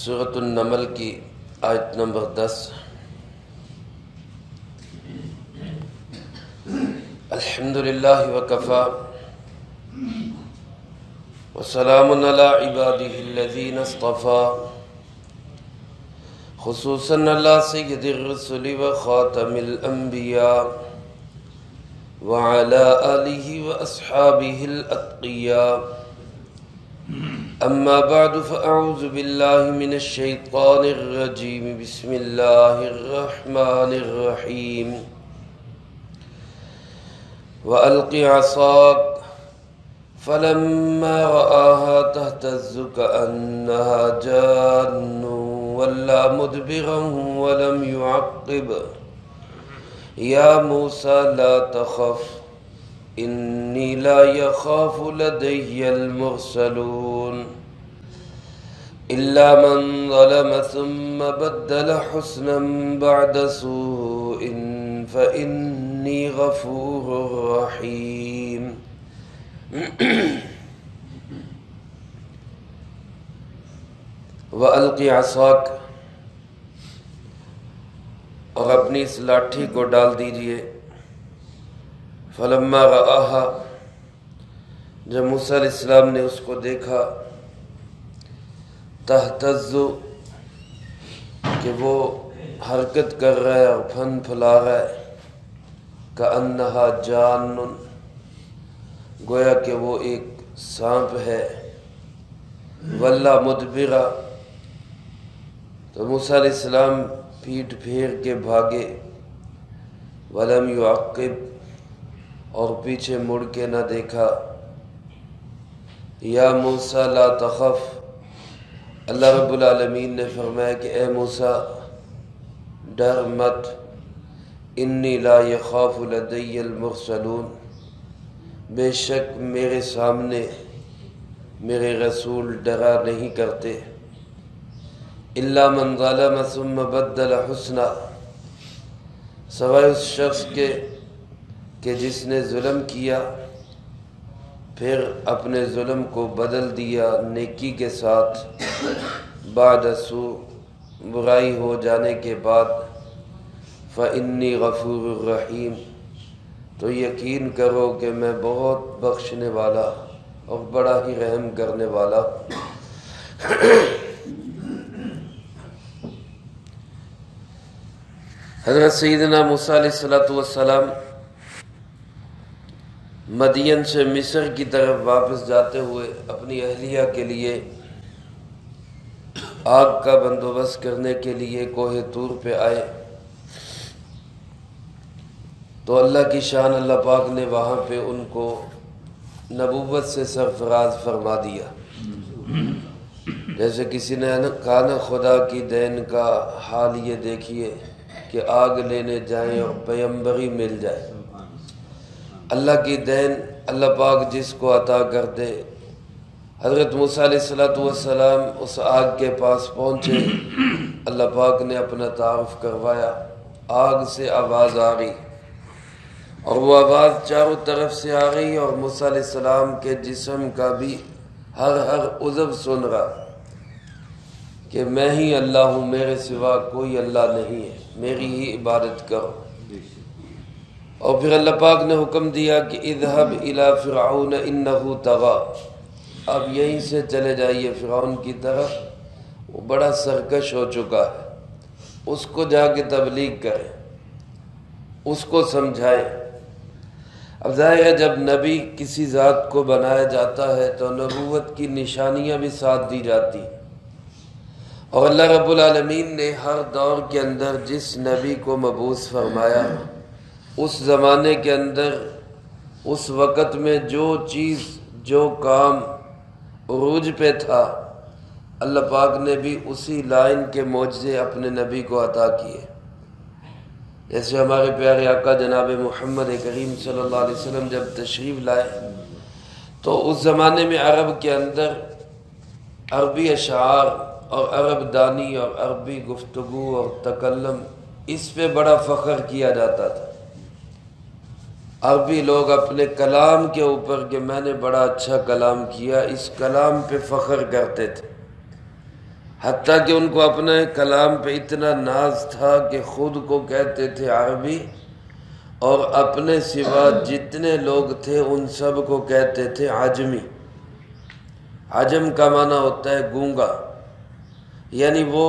سورۃ النمل کی آیت نمبر 10۔ الحمدللہ وکفی وسلام علی عبادہ الذین اصطفی، خصوصاً علی سید الرسل وخاتم الانبیاء وعلی آلہ واصحابہ الاتقیاء۔ اما بعد فاعوذ باللہ من الشیطان الرجیم، بسم اللہ الرحمن الرحیم۔ وَأَلْقِ عَصَاكَ فَلَمَّا رَآهَا تَهْتَزُّ كَأَنَّهَا جَانٌّ وَلَّىٰ مُدْبِرًا وَلَمْ يُعَقِّبْ يَا مُوسَىٰ لَا تَخَفْ إِنِّي لَا يَخَافُ لَدَيَّ الْمُرْسَلُونَ إِلَّا مَنْ ظَلَمَ ثُمَّ بَدَّلَ حُسْنًا بَعْدَ سُوءٍ فَإِنِّي غَفُورٌ رَحِيمٌ۔ وَأَلْقِ عَصَاكَ، اور اپنی اس لاٹھی کو ڈال دیجئے۔ فلما رآها، جب موسیٰ علیہ السلام نے اس کو دیکھا، تہتز، کہ وہ حرکت کر رہا ہے اور پھن پھلا رہا ہے، کأنہا جان، گویا کہ وہ ایک سانپ ہے، ولا مدبرا، تو موسیٰ علیہ السلام پیٹھ پھیر کے بھاگے، ولم یعقب، اور پیچھے مڑ کے نہ دیکھا۔ یا موسیٰ لا تخف، اللہ رب العالمین نے فرمایا کہ اے موسیٰ ڈر مت، انی لا یخاف لدی المرسلون، بے شک میرے سامنے میرے رسول ڈرا نہیں کرتے۔ الا من ظلم ثم بدل حسنا، سوائے اس شخص کے کہ جس نے ظلم کیا پھر اپنے ظلم کو بدل دیا نیکی کے ساتھ، بعد سوء، برائی ہو جانے کے بعد، فإنی غفور رحیم، تو یقین کرو کہ میں بہت بخشنے والا اور بڑا ہی رحم کرنے والا۔ حضرت سیدنا موسیٰ علیہ السلام مدین سے مصر کی طرف واپس جاتے ہوئے اپنی اہلیہ کے لیے آگ کا بندوبست کرنے کے لیے کوہ طور پہ آئے، تو اللہ کی شان اللہ پاک نے وہاں پہ ان کو نبوت سے سرفراز فرما دیا۔ جیسے کسی نے کہا نا، خدا کی دین کا حال یہ دیکھیے کہ آگ لینے جائیں اور پیغمبری مل جائے۔ اللہ کی دین اللہ پاک جس کو عطا کر دے۔ حضرت موسیٰ علیہ السلام اس آگ کے پاس پہنچے، اللہ پاک نے اپنا تعارف کروایا، آگ سے آواز آ رہی، اور وہ آواز چاروں طرف سے آ رہی، اور موسیٰ علیہ السلام کے جسم کا بھی ہر عضو سن رہا کہ میں ہی اللہ ہوں، میرے سوا کوئی اللہ نہیں ہے، میری ہی عبادت کرو۔ اور پھر اللہ پاک نے حکم دیا کہ اذهب الى فرعون انه طغى، اب یہیں سے چلے جائیے فرعون کی طرف، وہ بڑا سرکش ہو چکا ہے، اس کو جا کے تبلیغ کریں، اس کو سمجھائیں۔ اب ظاہر ہے جب نبی کسی ذات کو بنایا جاتا ہے تو نبوت کی نشانیاں بھی ساتھ دی جاتی، اور اللہ رب العالمین نے ہر دور کے اندر جس نبی کو مبعوث فرمایا، اس زمانے کے اندر اس وقت میں جو چیز جو کام عروج پہ تھا، اللہ پاک نے بھی اسی لائن کے معجزے اپنے نبی کو عطا کیے۔ جیسے ہمارے پیارے آقا جناب محمد کریم صلی اللہ علیہ وسلم جب تشریف لائے تو اس زمانے میں عرب کے اندر عربی اشعار اور عرب دانی اور عربی گفتگو اور تکلم، اس پہ بڑا فخر کیا جاتا تھا۔ عربی لوگ اپنے کلام کے اوپر کہ میں نے بڑا اچھا کلام کیا، اس کلام پہ فخر کرتے تھے۔ حتیٰ کہ ان کو اپنے کلام پہ اتنا ناز تھا کہ خود کو کہتے تھے عربی، اور اپنے سوا جتنے لوگ تھے ان سب کو کہتے تھے عجمی۔ عجم کا معنی ہوتا ہے گونگا، یعنی وہ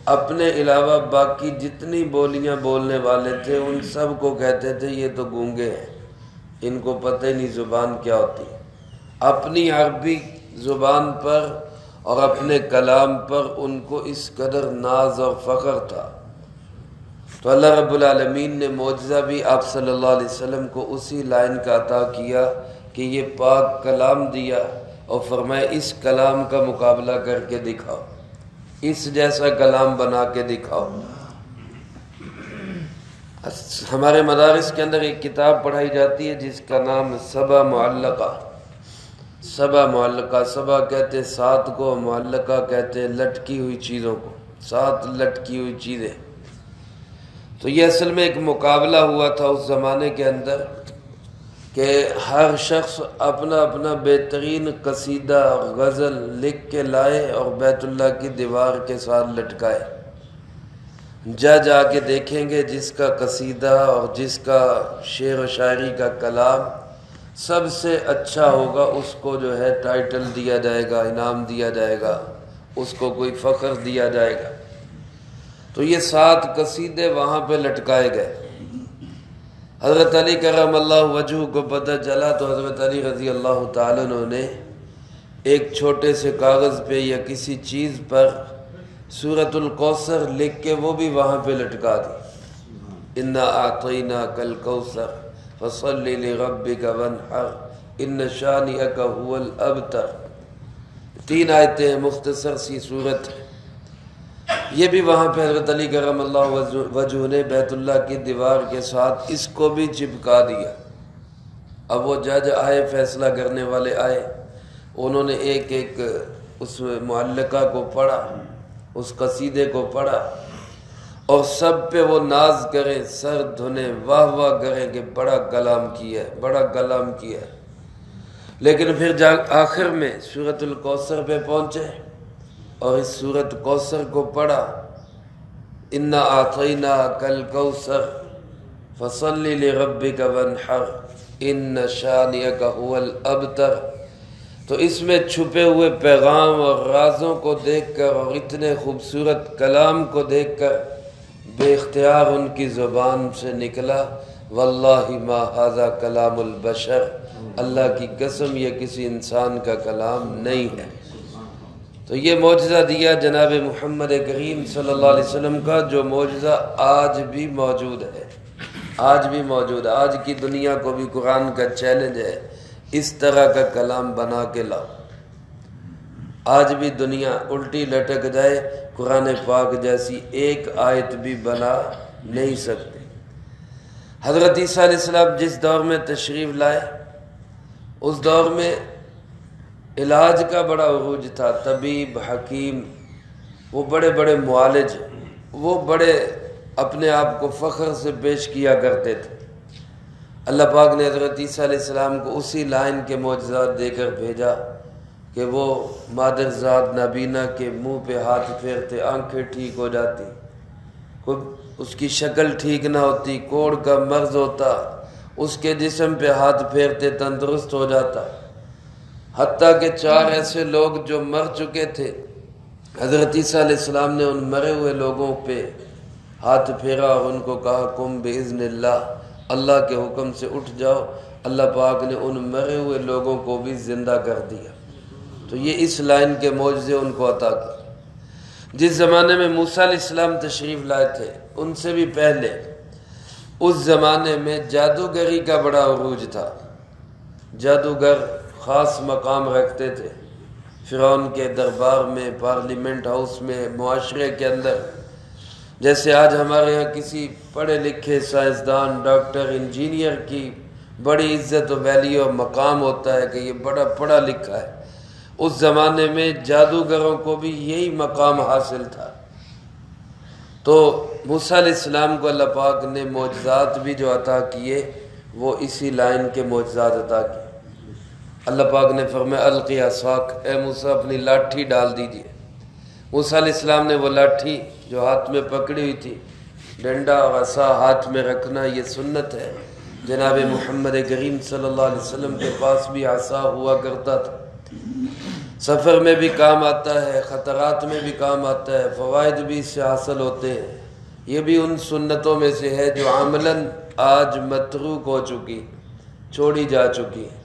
اپنے علاوہ باقی جتنی بولیاں بولنے والے تھے ان سب کو کہتے تھے یہ تو گونگے ہیں، ان کو پتہ ہی نہیں زبان کیا ہوتی۔ اپنی عربی زبان پر اور اپنے کلام پر ان کو اس قدر ناز اور فخر تھا، تو اللہ رب العالمین نے معجزہ بھی آپ صلی اللہ علیہ وسلم کو اسی لائن کا عطا کیا کہ یہ پاک کلام دیا، اور فرمایا اس کلام کا مقابلہ کر کے دکھاؤ، اس جیسا کلام بنا کے دکھاؤ۔ ہمارے مدارس کے اندر ایک کتاب پڑھائی جاتی ہے جس کا نام سبع معلقہ۔ سبع معلقہ، سبع کہتے 7 کو، معلقہ کہتے لٹکی ہوئی چیزوں کو، 7 لٹکی ہوئی چیزیں۔ تو یہ اصل میں ایک مقابلہ ہوا تھا اس زمانے کے اندر کہ ہر شخص اپنا اپنا بہترین قصیدہ غزل لکھ کے لائے اور بیت اللہ کی دیوار کے ساتھ لٹکائے۔ جا کے دیکھیں گے جس کا قصیدہ اور جس کا شعر و شاعری کا کلام سب سے اچھا ہوگا اس کو جو ہے ٹائٹل دیا جائے گا، انعام دیا جائے گا، اس کو کوئی فخر دیا جائے گا۔ تو یہ 7 قصیدے وہاں پہ لٹکائے گئے۔ حضرت علی کرم اللہ وجہہ کو پتہ چلا تو حضرت علی رضی اللہ تعالیٰ عنہ نے ایک چھوٹے سے کاغذ پہ یا کسی چیز پر سورۃ الکوثر لکھ کے وہ بھی وہاں پہ لٹکا دی۔ انا اعطیناک الکوثر فصل لربک وانحر ان شانئک هو الابتر۔ 3 آیتیں ہیں، مختصر سی صورت ہے۔ یہ بھی وہاں پہ حضرت علی کرم اللہ وجہہ نے بیت اللہ کی دیوار کے ساتھ اس کو بھی چپکا دیا۔ اب وہ جج آئے، فیصلہ کرنے والے آئے، انہوں نے ایک ایک اس معلقہ کو پڑھا، اس قصیدے کو پڑھا، اور سب پہ وہ ناز کریں، سر دھنے، واہ واہ کریں کہ بڑا کلام کیا ہے، بڑا کلام کیا ہے۔ لیکن پھر آخر میں سورۃ الکوثر پہ پہنچے اور اس سورۃ کوثر کو پڑھا، انا اعطیناک الکوثر فصل لربک وانحر ان شانئک هو الابتر۔ تو اس میں چھپے ہوئے پیغام اور رازوں کو دیکھ کر اور اتنے خوبصورت کلام کو دیکھ کر بے اختیار ان کی زبان سے نکلا، واللہ ما ھذا کلام البشر، اللہ کی قسم یہ کسی انسان کا کلام نہیں ہے۔ تو یہ معجزہ دیا جناب محمد کریم صلی اللہ علیہ وسلم کا، جو معجزہ آج بھی موجود ہے، آج بھی موجود ہے۔ آج کی دنیا کو بھی قرآن کا چیلنج ہے، اس طرح کا کلام بنا کے لاؤ۔ آج بھی دنیا الٹی لٹک جائے، قرآن پاک جیسی ایک آیت بھی بنا نہیں سکتی۔ حضرت عیسیٰ علیہ السلام جس دور میں تشریف لائے اس دور میں علاج کا بڑا عروج تھا، طبیب، حکیم، وہ بڑے بڑے معالج، وہ بڑے اپنے آپ کو فخر سے پیش کیا کرتے تھے۔ اللہ پاک نے حضرت عیسیٰ علیہ السلام کو اسی لائن کے معجزات دے کر بھیجا کہ وہ مادر ذات نابینا کے منہ پہ ہاتھ پھیرتے، آنکھیں ٹھیک ہو جاتی، کوئی اس کی شکل ٹھیک نہ ہوتی، کوڑ کا مرض ہوتا، اس کے جسم پہ ہاتھ پھیرتے تندرست ہو جاتا۔ حتیٰ کہ 4 ایسے لوگ جو مر چکے تھے، حضرت عیسیٰ علیہ السلام نے ان مرے ہوئے لوگوں پہ ہاتھ پھیرا اور ان کو کہا قم بإذن اللہ، اللہ کے حکم سے اٹھ جاؤ۔ اللہ پاک نے ان مرے ہوئے لوگوں کو بھی زندہ کر دیا۔ تو یہ اس لائن کے معجزے ان کو عطا کیے۔ جس زمانے میں موسیٰ علیہ السلام تشریف لائے تھے ان سے بھی پہلے اس زمانے میں جادوگری کا بڑا عروج تھا۔ جادوگر خاص مقام رکھتے تھے فرعون کے دربار میں، پارلیمنٹ ہاؤس میں، معاشرے کے اندر۔ جیسے آج ہمارے یہاں کسی پڑھے لکھے سائنسدان، ڈاکٹر، انجینئر کی بڑی عزت و ویلیو اور مقام ہوتا ہے کہ یہ بڑا پڑھا لکھا ہے، اس زمانے میں جادوگروں کو بھی یہی مقام حاصل تھا۔ تو موسیٰ علیہ السلام کو اللہ پاک نے معجزات بھی جو عطا کیے وہ اسی لائن کے معجزات عطا کیے۔ اللہ پاک نے فرمایا القی عصاک، اے موسیٰ اپنی لاٹھی ڈال دیجئے۔ موسیٰ علیہ السلام نے وہ لاٹھی جو ہاتھ میں پکڑی ہوئی تھی، ڈنڈا اور عصا ہاتھ میں رکھنا یہ سنت ہے۔ جناب محمد کریم صلی اللہ علیہ وسلم کے پاس بھی عصا ہوا کرتا تھا، سفر میں بھی کام آتا ہے، خطرات میں بھی کام آتا ہے، فوائد بھی اس سے حاصل ہوتے ہیں۔ یہ بھی ان سنتوں میں سے ہے جو عملاً آج متروک ہو چکی، چھوڑی جا چکی ہے۔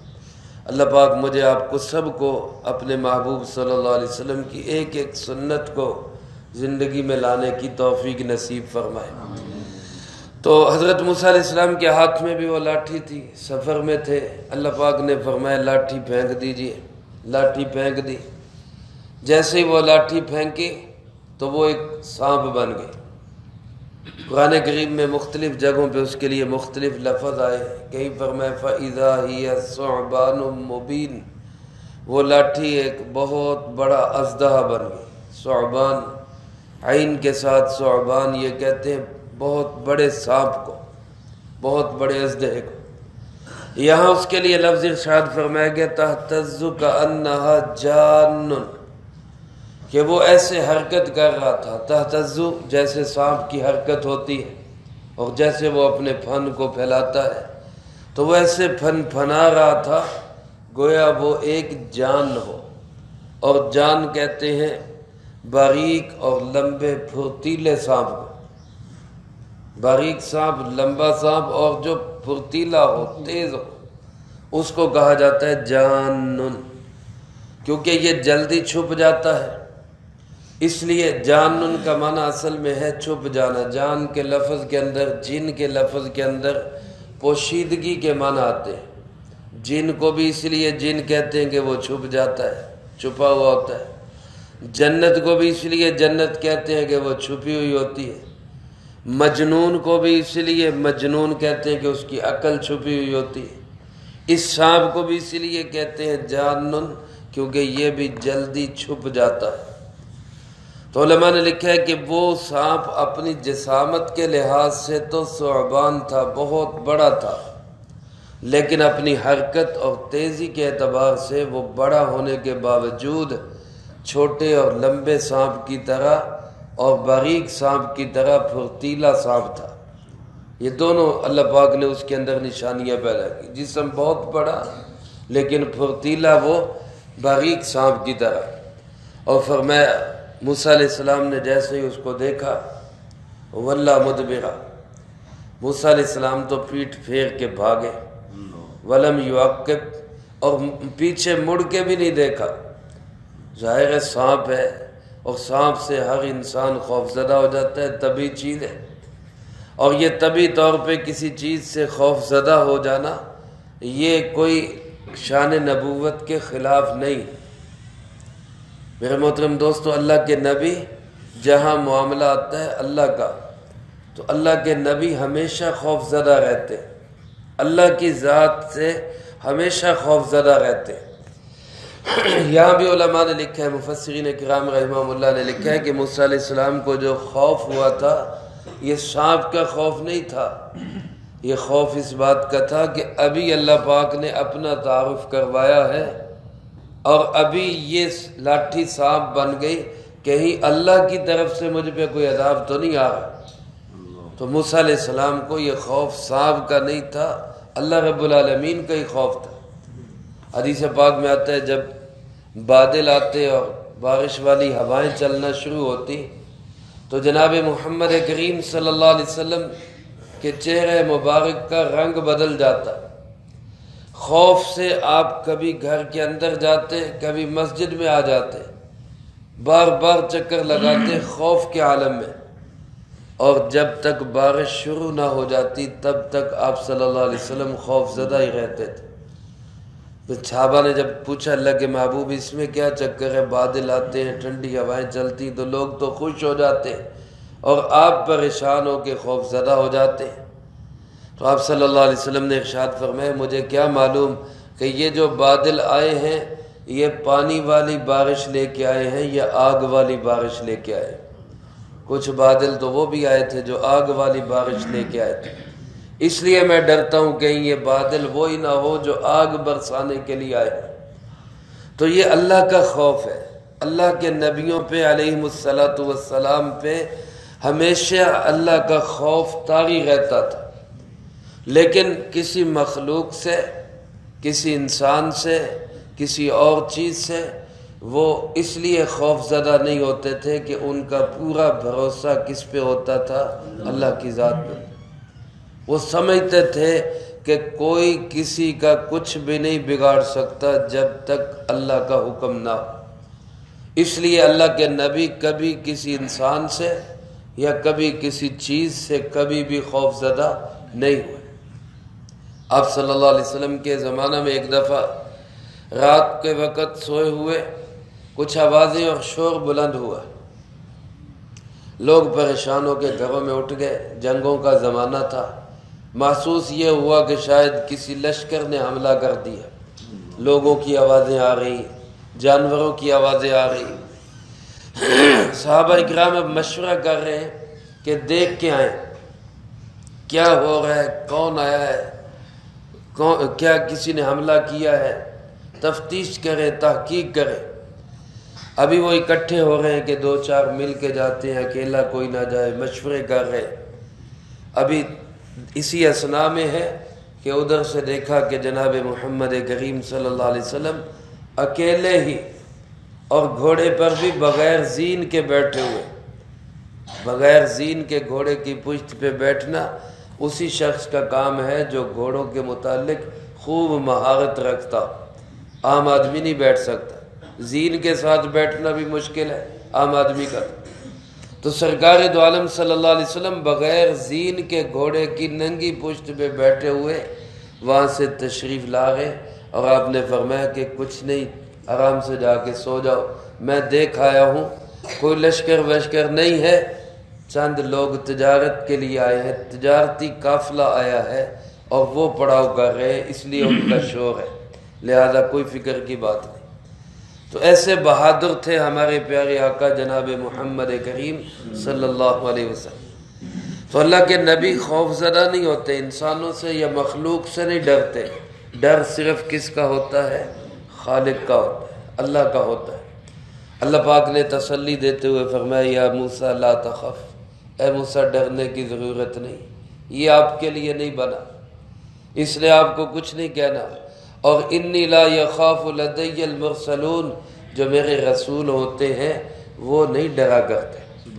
اللہ پاک مجھے آپ کو سب کو اپنے محبوب صلی اللہ علیہ وسلم کی ایک ایک سنت کو زندگی میں لانے کی توفیق نصیب فرمائے۔ تو حضرت موسیٰ علیہ السلام کے ہاتھ میں بھی وہ لاٹھی تھی، سفر میں تھے، اللہ پاک نے فرمایا لاٹھی پھینک دیجئے، لاٹھی پھینک دی۔ جیسے ہی وہ لاٹھی پھینکی تو وہ ایک سانپ بن گئی۔ قرآن کریم میں مختلف جگہوں پہ اس کے لیے مختلف لفظ آئے، کہیں فرمایا فَإِذَا هِيَ ثُعْبَانٌ مُبِينٌ، وہ لاٹھی ایک بہت بڑا اژدہا بن گئی۔ ثعبان عین کے ساتھ ثعبان یہ کہتے ہیں بہت بڑے سانپ کو، بہت بڑے اژدہے کو۔ یہاں اس کے لیے لفظ ارشاد فرمایا گیا تہتز کأنہا جان، کہ وہ ایسے حرکت کر رہا تھا، تہتز جیسے سانپ کی حرکت ہوتی ہے اور جیسے وہ اپنے پھن کو پھیلاتا ہے، تو وہ ایسے پھن پھنا رہا تھا گویا وہ ایک جان ہو۔ اور جان کہتے ہیں باریک اور لمبے پھرتیلے سانپ کو، باریک سانپ، لمبا سانپ اور جو پھرتیلا ہو، تیز ہو، اس کو کہا جاتا ہے جانن، کیونکہ یہ جلدی چھپ جاتا ہے۔ اس لیے جانن کا معنی اصل میں ہے چھپ جانا۔ جان کے لفظ کے اندر، جن کے لفظ کے اندر پوشیدگی کے معنی آتے ہیں۔ جن کو بھی اس لیے جن کہتے ہیں کہ وہ چھپ جاتا ہے، چھپا ہوا ہوتا ہے۔ جنت کو بھی اس لیے جنت کہتے ہیں کہ وہ چھپی ہوئی ہوتی ہے۔ مجنون کو بھی اس لیے مجنون کہتے ہیں کہ اس کی عقل چھپی ہوئی ہوتی ہے۔ اس سانپ کو بھی اس لیے کہتے ہیں جانن، کیونکہ یہ بھی جلدی چھپ جاتا ہے۔ تو علماء نے لکھا ہے کہ وہ سانپ اپنی جسامت کے لحاظ سے تو ثعبان تھا، بہت بڑا تھا، لیکن اپنی حرکت اور تیزی کے اعتبار سے وہ بڑا ہونے کے باوجود چھوٹے اور لمبے سانپ کی طرح اور باریک سانپ کی طرح پھرتیلا سانپ تھا۔ یہ دونوں اللہ پاک نے اس کے اندر نشانیاں پیدا کی، جسم بہت بڑا لیکن پھرتیلا وہ باریک سانپ کی طرح۔ اور فرمایا موسیٰ علیہ السلام نے جیسے ہی اس کو دیکھا واللہ مدبرا، موسیٰ علیہ السلام تو پیٹھ پھیر کے بھاگے، ولم یعقب، اور پیچھے مڑ کے بھی نہیں دیکھا۔ ظاہر ہے سانپ ہے اور سانپ سے ہر انسان خوفزدہ ہو جاتا ہے، طبی چیز ہے، اور یہ طبی طور پہ کسی چیز سے خوفزدہ ہو جانا یہ کوئی شان نبوت کے خلاف نہیں۔ میرے محترم دوستو، اللہ کے نبی جہاں معاملہ آتا ہے اللہ کا، تو اللہ کے نبی ہمیشہ خوفزدہ رہتے، اللہ کی ذات سے ہمیشہ خوفزدہ رہتے۔ یہاں بھی علماء نے لکھا ہے، مفسرین کرام رحمہم اللہ نے لکھا ہے کہ موسیٰ علیہ السلام کو جو خوف ہوا تھا یہ سانپ کا خوف نہیں تھا، یہ خوف اس بات کا تھا کہ ابھی اللہ پاک نے اپنا تعارف کروایا ہے اور ابھی یہ لاٹھی سانپ بن گئی، کہیں اللہ کی طرف سے مجھ پہ کوئی عذاب تو نہیں آ رہا۔ تو موسیٰ علیہ السلام کو یہ خوف سانپ کا نہیں تھا، اللہ رب العالمین کا ہی خوف تھا۔ حدیث پاک میں آتا ہے جب بادل آتے اور بارش والی ہوائیں چلنا شروع ہوتی تو جناب محمد کریم صلی اللہ علیہ وسلم کے چہرے مبارک کا رنگ بدل جاتا۔ خوف سے آپ کبھی گھر کے اندر جاتے، کبھی مسجد میں آ جاتے، بار بار چکر لگاتے خوف کے عالم میں، اور جب تک بارش شروع نہ ہو جاتی تب تک آپ صلی اللہ علیہ وسلم خوف زدہ ہی رہتے تھے۔ پھر صحابہ نے جب پوچھا اللہ کے محبوب اس میں کیا چکر ہے، بادل آتے ہیں، ٹھنڈی ہوائیں چلتی تو لوگ تو خوش ہو جاتے اور آپ پریشان ہو کے خوف زدہ ہو جاتے۔ تو آپ صلی اللہ علیہ وسلم نے ارشاد فرمایا مجھے کیا معلوم کہ یہ جو بادل آئے ہیں یہ پانی والی بارش لے کے آئے ہیں یا آگ والی بارش لے کے آئے۔ کچھ بادل تو وہ بھی آئے تھے جو آگ والی بارش لے کے آئے تھے، اس لیے میں ڈرتا ہوں کہ یہ بادل وہی نہ ہو جو آگ برسانے کے لیے آئے۔ تو یہ اللہ کا خوف ہے، اللہ کے نبیوں پہ علیہم الصلاۃ والسلام پہ ہمیشہ اللہ کا خوف طاغی رہتا تھا، لیکن کسی مخلوق سے، کسی انسان سے، کسی اور چیز سے وہ اس لیے خوف زدہ نہیں ہوتے تھے کہ ان کا پورا بھروسہ کس پہ ہوتا تھا؟ اللہ کی ذات پہ۔ وہ سمجھتے تھے کہ کوئی کسی کا کچھ بھی نہیں بگاڑ سکتا جب تک اللہ کا حکم نہ ہو، اس لیے اللہ کے نبی کبھی کسی انسان سے یا کبھی کسی چیز سے کبھی بھی خوف زدہ نہیں ہوئے۔ آپ صلی اللہ علیہ وسلم کے زمانہ میں ایک دفعہ رات کے وقت سوئے ہوئے کچھ آوازیں اور شور بلند ہوا، لوگ پریشان ہو کے گھروں میں اٹھ گئے، جنگوں کا زمانہ تھا، محسوس یہ ہوا کہ شاید کسی لشکر نے حملہ کر دیا، لوگوں کی آوازیں آ رہی، جانوروں کی آوازیں آ رہی۔ صحابہ اکرام اب مشورہ کر رہے ہیں کہ دیکھ کے آئیں کیا ہو رہا ہے، کون آیا ہے، کیا کسی نے حملہ کیا ہے، تفتیش کریں، تحقیق کریں۔ ابھی وہ اکٹھے ہو رہے ہیں کہ دو چار مل کے جاتے ہیں، اکیلا کوئی نہ جائے، مشورے کر رہے ہیں۔ ابھی اسی اثناء میں ہے کہ ادھر سے دیکھا کہ جناب محمد کریم صلی اللہ علیہ وسلم اکیلے ہی اور گھوڑے پر بھی بغیر زین کے بیٹھے ہوئے۔ بغیر زین کے گھوڑے کی پشت پہ بیٹھنا اسی شخص کا کام ہے جو گھوڑوں کے متعلق خوب مہارت رکھتا، عام آدمی نہیں بیٹھ سکتا، زین کے ساتھ بیٹھنا بھی مشکل ہے عام آدمی کا۔ تو سرکار دو عالم صلی اللہ علیہ وسلم بغیر زین کے گھوڑے کی ننگی پشت پہ بیٹھے ہوئے وہاں سے تشریف لا گئے، اور آپ نے فرمایا کہ کچھ نہیں، آرام سے جا کے سو جاؤ، میں دیکھ آیا ہوں کوئی لشکر وشکر نہیں ہے، چند لوگ تجارت کے لیے آئے ہیں، تجارتی قافلہ آیا ہے اور وہ پڑاؤ کر رہے ہیں، اس لیے ان کا شور ہے، لہذا کوئی فکر کی بات نہیں۔ تو ایسے بہادر تھے ہمارے پیارے آقا جناب محمد کریم صلی اللہ علیہ وسلم۔ تو اللہ کے نبی خوف زدہ نہیں ہوتے، انسانوں سے یا مخلوق سے نہیں ڈرتے، ڈر صرف کس کا ہوتا ہے؟ خالق کا ہوتا ہے، اللہ کا ہوتا ہے۔ اللہ پاک نے تسلی دیتے ہوئے فرمایا یا موسیٰ لا تخف، اے موسیٰ ڈرنے کی ضرورت نہیں، یہ آپ کے لیے نہیں بنا، اس لیے آپ کو کچھ نہیں کہنا۔ اور انی لا یخاف لدی المرسلون، جو میرے رسول ہوتے ہیں وہ نہیں ڈرا کرتے،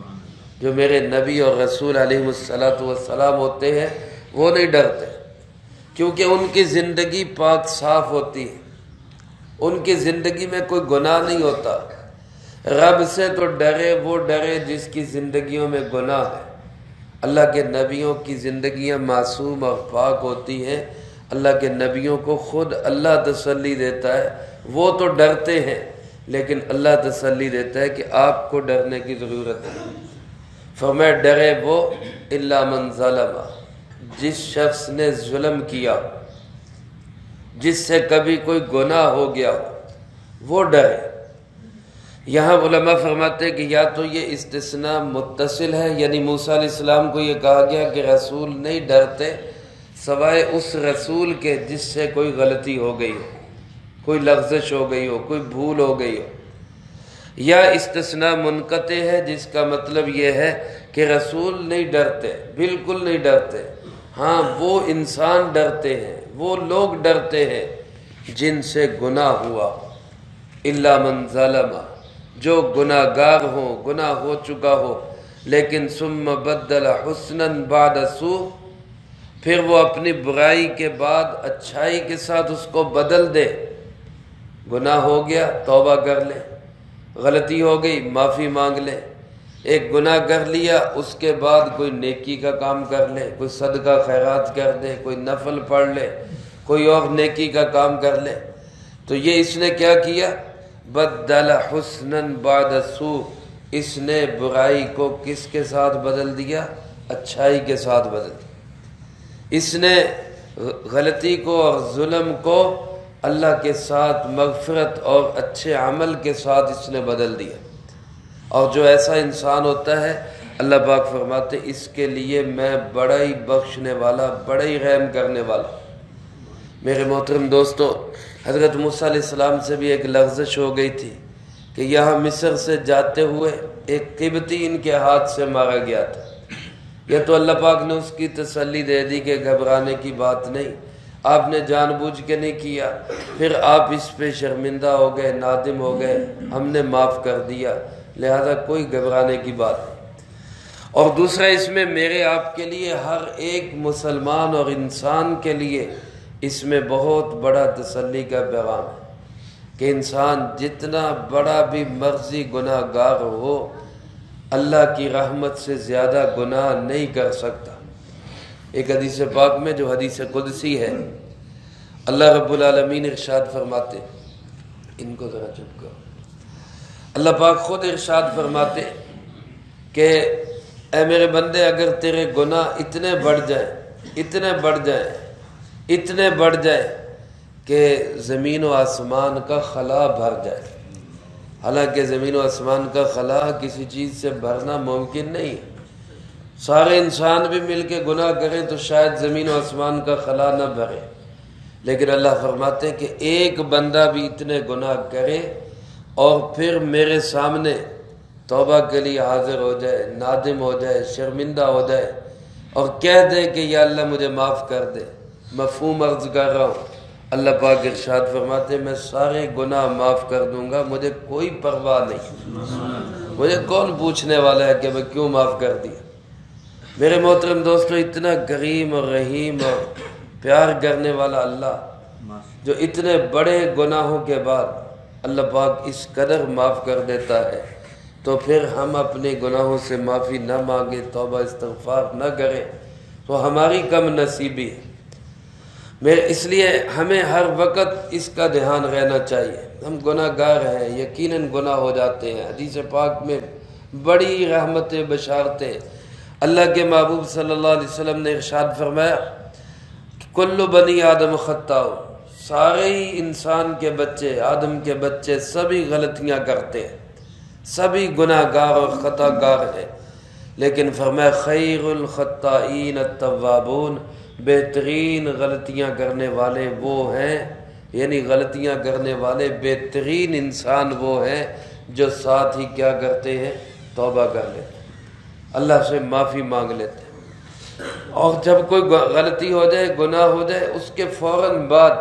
جو میرے نبی اور رسول علیہ السلام ہوتے ہیں وہ نہیں ڈرتے، کیونکہ ان کی زندگی پاک صاف ہوتی ہے، ان کی زندگی میں کوئی گناہ نہیں ہوتا۔ رب سے تو ڈرے وہ ڈرے جس کی زندگیوں میں گناہ ہے۔ اللہ کے نبیوں کی زندگیاں معصوم اور پاک ہوتی ہیں، اللہ کے نبیوں کو خود اللہ تسلی دیتا ہے، وہ تو ڈرتے ہیں لیکن اللہ تسلی دیتا ہے کہ آپ کو ڈرنے کی ضرورت ہے۔ فرمایا ڈرے وہ الا من ظلم، جس شخص نے ظلم کیا، جس سے کبھی کوئی گناہ ہو گیا وہ ڈرے۔ یہاں علماء فرماتے ہیں کہ یا تو یہ استثناء متصل ہے، یعنی موسیٰ علیہ السلام کو یہ کہا گیا کہ رسول نہیں ڈرتے سوائے اس رسول کے جس سے کوئی غلطی ہو گئی ہو، کوئی لغزش ہو گئی ہو، کوئی بھول ہو گئی ہو، یا استثناء منقطع ہے جس کا مطلب یہ ہے کہ رسول نہیں ڈرتے، بالکل نہیں ڈرتے، ہاں وہ انسان ڈرتے ہیں، وہ لوگ ڈرتے ہیں جن سے گناہ ہوا، الا من ظلم، جو گناہ گار ہو، گناہ ہو چکا ہو، لیکن ثم بدل حسنا بعد سوء، پھر وہ اپنی برائی کے بعد اچھائی کے ساتھ اس کو بدل دے۔ گناہ ہو گیا توبہ کر لے، غلطی ہو گئی معافی مانگ لے، ایک گناہ کر لیا اس کے بعد کوئی نیکی کا کام کر لے، کوئی صدقہ خیرات کر دے، کوئی نفل پڑھ لے، کوئی اور نیکی کا کام کر لے۔ تو یہ اس نے کیا کیا؟ بدل حسنا بعد سوء، اس نے برائی کو کس کے ساتھ بدل دیا؟ اچھائی کے ساتھ بدل دیا۔ اس نے غلطی کو اور ظلم کو اللہ کے ساتھ مغفرت اور اچھے عمل کے ساتھ اس نے بدل دیا۔ اور جو ایسا انسان ہوتا ہے اللہ پاک فرماتے اس کے لیے میں بڑا ہی بخشنے والا، بڑا ہی رحم کرنے والا۔ میرے محترم دوستو، حضرت موسیٰ علیہ السلام سے بھی ایک لغزش ہو گئی تھی کہ یہاں مصر سے جاتے ہوئے ایک قبطی ان کے ہاتھ سے مارا گیا تھا۔ یہ تو اللہ پاک نے اس کی تسلی دے دی کہ گھبرانے کی بات نہیں، آپ نے جان بوجھ کے نہیں کیا، پھر آپ اس پہ شرمندہ ہو گئے، نادم ہو گئے، ہم نے معاف کر دیا، لہذا کوئی گھبرانے کی بات نہیں۔ اور دوسرا اس میں میرے آپ کے لیے، ہر ایک مسلمان اور انسان کے لیے اس میں بہت بڑا تسلی کا پیغام ہے کہ انسان جتنا بڑا بھی مرضی گناہ گار ہو، اللہ کی رحمت سے زیادہ گناہ نہیں کر سکتا۔ ایک حدیث پاک میں جو حدیث قدسی ہے، اللہ رب العالمین ارشاد فرماتے، ان کو ذرا چپ کرو، اللہ پاک خود ارشاد فرماتے کہ اے میرے بندے، اگر تیرے گناہ اتنے بڑھ جائیں، اتنے بڑھ جائیں، اتنے بڑھ جائیں کہ زمین و آسمان کا خلا بھر جائے، حالانکہ زمین و آسمان کا خلا کسی چیز سے بھرنا ممکن نہیں ہے، سارے انسان بھی مل کے گناہ کریں تو شاید زمین و آسمان کا خلا نہ بھرے، لیکن اللہ فرماتے ہیں کہ ایک بندہ بھی اتنے گناہ کرے اور پھر میرے سامنے توبہ کے لیے حاضر ہو جائے، نادم ہو جائے، شرمندہ ہو جائے اور کہہ دے کہ یا اللہ مجھے معاف کر دے، مفہوم عرض کر رہا ہوں، اللہ پاک ارشاد فرماتے میں سارے گناہ معاف کر دوں گا، مجھے کوئی پرواہ نہیں، مجھے کون پوچھنے والا ہے کہ میں کیوں معاف کر دیا۔ میرے محترم دوستو، اتنا کریم اور رحیم اور پیار کرنے والا اللہ جو اتنے بڑے گناہوں کے بعد اللہ پاک اس قدر معاف کر دیتا ہے، تو پھر ہم اپنے گناہوں سے معافی نہ مانگے، توبہ استغفار نہ کریں تو ہماری کم نصیبی ہے۔ اس لیے ہمیں ہر وقت اس کا دھیان رہنا چاہیے، ہم گناہ گار ہیں، یقیناً گناہ ہو جاتے ہیں۔ حدیث پاک میں بڑی رحمتیں، بشارتیں، اللہ کے محبوب صلی اللہ علیہ وسلم نے ارشاد فرمایا کہ کل بنی آدم خطاء، سارے ہی انسان کے بچے، آدم کے بچے سبھی غلطیاں کرتے ہیں، سبھی گناہ گار اور خطا گار ہیں، لیکن فرمایا خیر الخطائین التوابون، بہترین غلطیاں کرنے والے وہ ہیں، یعنی غلطیاں کرنے والے بہترین انسان وہ ہیں جو ساتھ ہی کیا کرتے ہیں، توبہ کر لیتے ہیں، اللہ سے معافی مانگ لیتے ہیں۔ اور جب کوئی غلطی ہو جائے، گناہ ہو جائے، اس کے فوراً بعد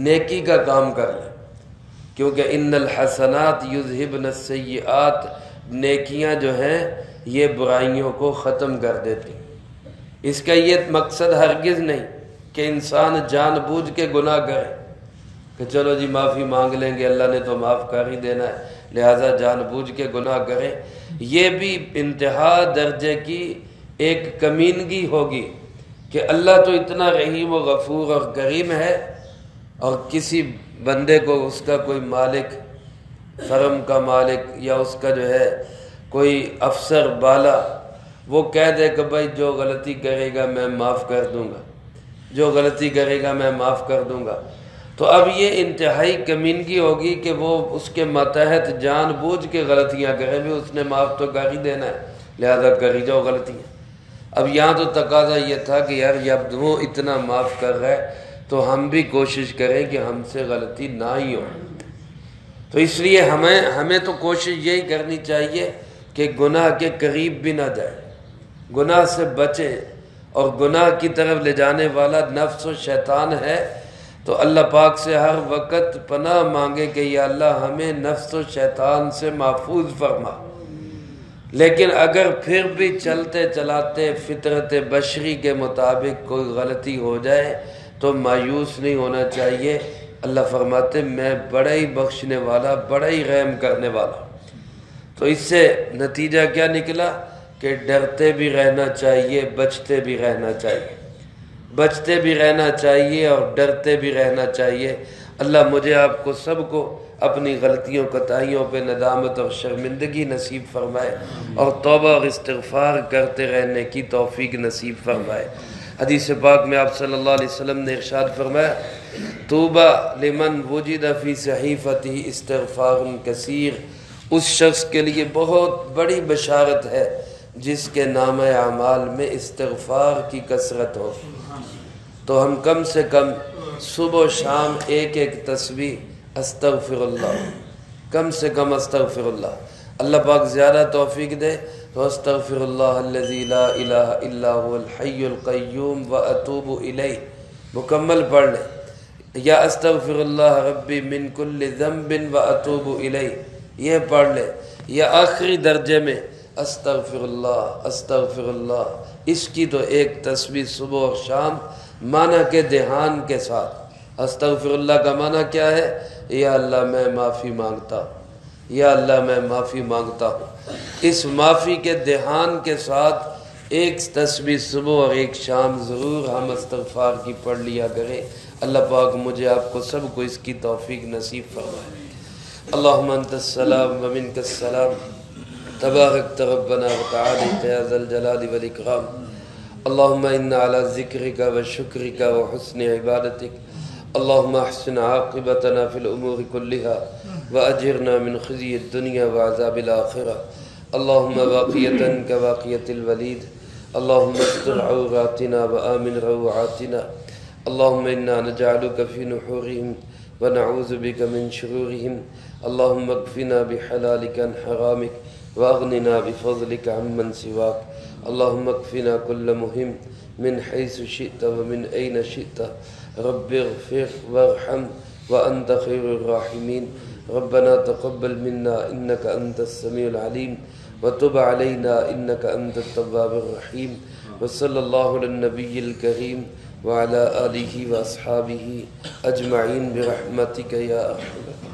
نیکی کا کام کر لیں، کیونکہ ان الحسنات یذہبن السیئات، نیکیاں جو ہیں یہ برائیوں کو ختم کر دیتی۔ اس کا یہ مقصد ہرگز نہیں کہ انسان جان بوجھ کے گناہ کرے کہ چلو جی معافی مانگ لیں گے، اللہ نے تو معاف کر ہی دینا ہے لہٰذا جان بوجھ کے گناہ کریں، یہ بھی انتہا درجے کی ایک کمینگی ہوگی کہ اللہ تو اتنا رحیم و غفور اور کریم ہے، اور کسی بندے کو اس کا کوئی مالک، فرم کا مالک یا اس کا جو ہے کوئی افسر بالا، وہ کہہ دے کہ بھائی جو غلطی کرے گا میں معاف کر دوں گا، جو غلطی کرے گا میں معاف کر دوں گا، تو اب یہ انتہائی کمینگی ہوگی کہ وہ اس کے ماتحت جان بوجھ کے غلطیاں کرے، بھی اس نے معاف تو کر ہی دینا ہے لہذا کری جاؤ غلطیاں۔ اب یہاں تو تقاضا یہ تھا کہ یار جب وہ اتنا معاف کر رہا ہے تو ہم بھی کوشش کریں کہ ہم سے غلطی نہ ہی ہو۔ تو اس لیے ہمیں تو کوشش یہی کرنی چاہیے کہ گناہ کے قریب بھی نہ جائے، گناہ سے بچے، اور گناہ کی طرف لے جانے والا نفس و شیطان ہے، تو اللہ پاک سے ہر وقت پناہ مانگے کہ یا اللہ ہمیں نفس و شیطان سے محفوظ فرما۔ لیکن اگر پھر بھی چلتے چلاتے فطرت بشری کے مطابق کوئی غلطی ہو جائے تو مایوس نہیں ہونا چاہیے، اللہ فرماتے میں بڑا ہی بخشنے والا، بڑا ہی رحم کرنے والا۔ تو اس سے نتیجہ کیا نکلا کہ ڈرتے بھی رہنا چاہیے، بچتے بھی رہنا چاہیے، بچتے بھی رہنا چاہیے اور ڈرتے بھی رہنا چاہیے۔ اللہ مجھے آپ کو سب کو اپنی غلطیوں کوتاہیوں پہ ندامت اور شرمندگی نصیب فرمائے اور توبہ اور استغفار کرتے رہنے کی توفیق نصیب فرمائے۔ حدیث پاک میں آپ صلی اللہ علیہ وسلم نے ارشاد فرمایا طوبیٰ لمن وجد فی صحیفتہ استغفار کثیر، اس شخص کے لیے بہت بڑی بشارت ہے جس کے نامہ اعمال میں استغفار کی کثرت ہو۔ تو ہم کم سے کم صبح و شام ایک ایک تسبیح استغفر اللہ کم سے کم استغفر اللہ. اللہ پاک زیادہ توفیق دے تو استغفر اللہ الذی لا الہ الا هو الحی القیوم واتوب الیہ مکمل پڑھ لیں، یا استغفر اللہ ربی من کل ذنب واتوب الیہ یہ پڑھ لیں، یا آخری درجے میں استغفر اللہ. اس کی تو ایک تسبیح صبح اور شام معنی کے دھیان کے ساتھ. استغفر اللہ کا معنی کیا ہے؟ یا اللہ میں معافی مانگتا ہوں، یا اللہ میں معافی مانگتا ہوں. اس معافی کے دھیان کے ساتھ ایک تسبیح صبح اور ایک شام ضرور ہم استغفار کی پڑھ لیا کریں. اللہ پاک مجھے آپ کو سب کو اس کی توفیق نصیب فرمائے. اللہم انت السلام ومنک السلام تبارک ربنا وتعالی یا ذا الجلال والاکرام. اللہم انا علی ذکرک وشکرک وحسن عبادتک. اللہم احسن عاقبتنا فی الامور كلها واجرنا من خزي الدنيا وعذاب الآخرة. اللہم باقیتا کباقیت الولید. اللہم استر عوراتنا وآمن روعاتنا. اللہم انا نجعلک فی نحورهم ونعوذ بک من شرورهم. اللہم اکفنا بحلالک عن حرامک واغننا بفضلک عمن سواک. اللہم اکفنا کل مہم من حیث شئت ومن این شئت. رب اغفر وارحم وانت خیر الراحمین. ربنا تقبل منا انك انت السميع العليم وتب علينا انك انت التواب الرحيم. وصلى الله على النبي الكريم وعلى آله واصحابه اجمعين برحمتك يا ارحم الراحمين.